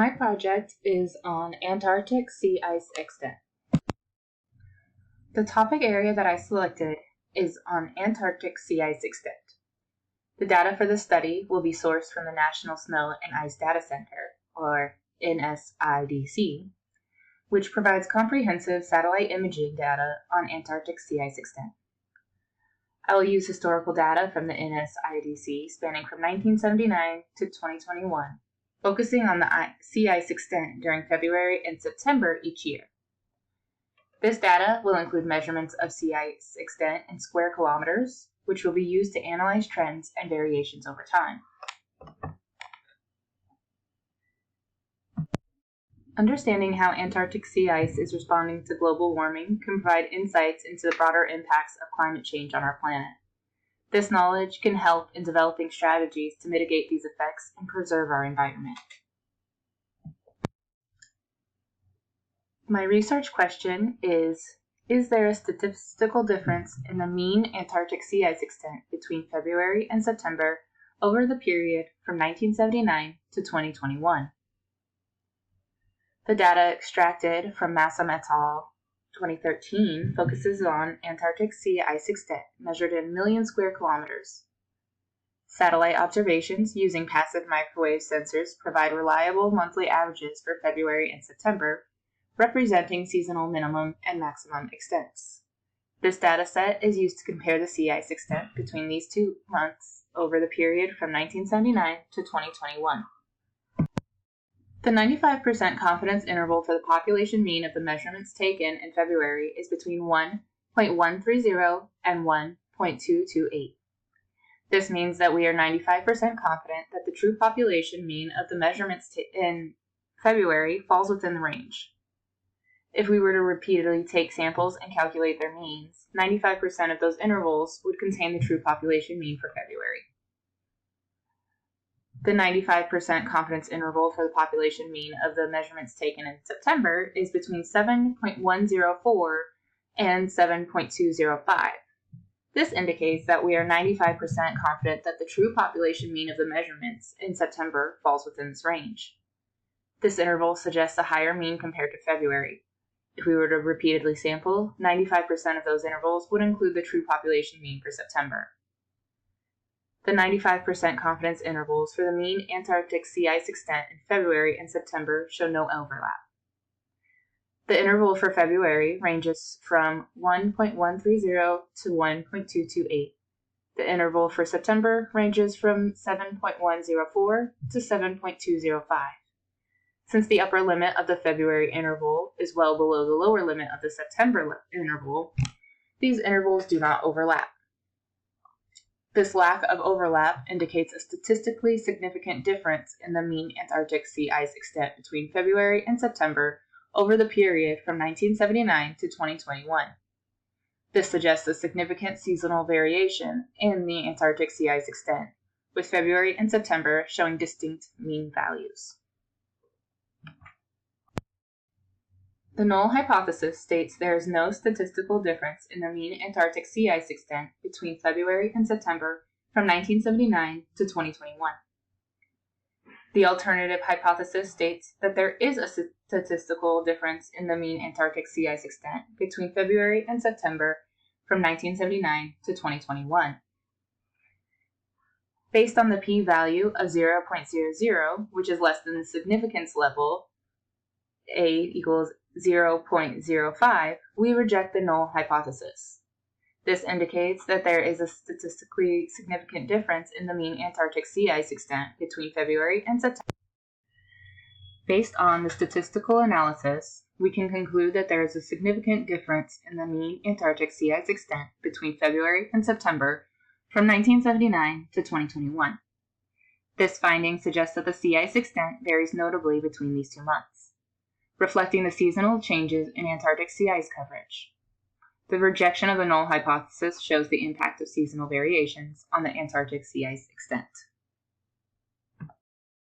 My project is on Antarctic sea ice extent. The topic area that I selected is on Antarctic sea ice extent. The data for the study will be sourced from the National Snow and Ice Data Center, or NSIDC, which provides comprehensive satellite imaging data on Antarctic sea ice extent. I will use historical data from the NSIDC spanning from 1979 to 2021, focusing on the sea ice extent during February and September each year. This data will include measurements of sea ice extent in square kilometers, which will be used to analyze trends and variations over time. Understanding how Antarctic sea ice is responding to global warming can provide insights into the broader impacts of climate change on our planet. This knowledge can help in developing strategies to mitigate these effects and preserve our environment. My research question is there a statistical difference in the mean Antarctic sea ice extent between February and September over the period from 1979 to 2021? The data extracted from Massam et al. 2013 focuses on Antarctic sea ice extent measured in million square kilometers. Satellite observations using passive microwave sensors provide reliable monthly averages for February and September, representing seasonal minimum and maximum extents. This data set is used to compare the sea ice extent between these 2 months over the period from 1979 to 2021. The 95% confidence interval for the population mean of the measurements taken in February is between 1.130 and 1.228. This means that we are 95% confident that the true population mean of the measurements in February falls within the range. If we were to repeatedly take samples and calculate their means, 95% of those intervals would contain the true population mean for February. The 95% confidence interval for the population mean of the measurements taken in September is between 7.104 and 7.205. This indicates that we are 95% confident that the true population mean of the measurements in September falls within this range. This interval suggests a higher mean compared to February. If we were to repeatedly sample, 95% of those intervals would include the true population mean for September. The 95% confidence intervals for the mean Antarctic sea ice extent in February and September show no overlap. The interval for February ranges from 1.130 to 1.228. The interval for September ranges from 7.104 to 7.205. Since the upper limit of the February interval is well below the lower limit of the September interval, these intervals do not overlap. This lack of overlap indicates a statistically significant difference in the mean Antarctic sea ice extent between February and September over the period from 1979 to 2021. This suggests a significant seasonal variation in the Antarctic sea ice extent, with February and September showing distinct mean values. The null hypothesis states there is no statistical difference in the mean Antarctic sea ice extent between February and September from 1979 to 2021. The alternative hypothesis states that there is a statistical difference in the mean Antarctic sea ice extent between February and September from 1979 to 2021. Based on the p-value of 0.00, which is less than the significance level, A equals 0.05, we reject the null hypothesis. This indicates that there is a statistically significant difference in the mean Antarctic sea ice extent between February and September. Based on the statistical analysis, we can conclude that there is a significant difference in the mean Antarctic sea ice extent between February and September from 1979 to 2021. This finding suggests that the sea ice extent varies notably between these 2 months, reflecting the seasonal changes in Antarctic sea ice coverage. The rejection of the null hypothesis shows the impact of seasonal variations on the Antarctic sea ice extent.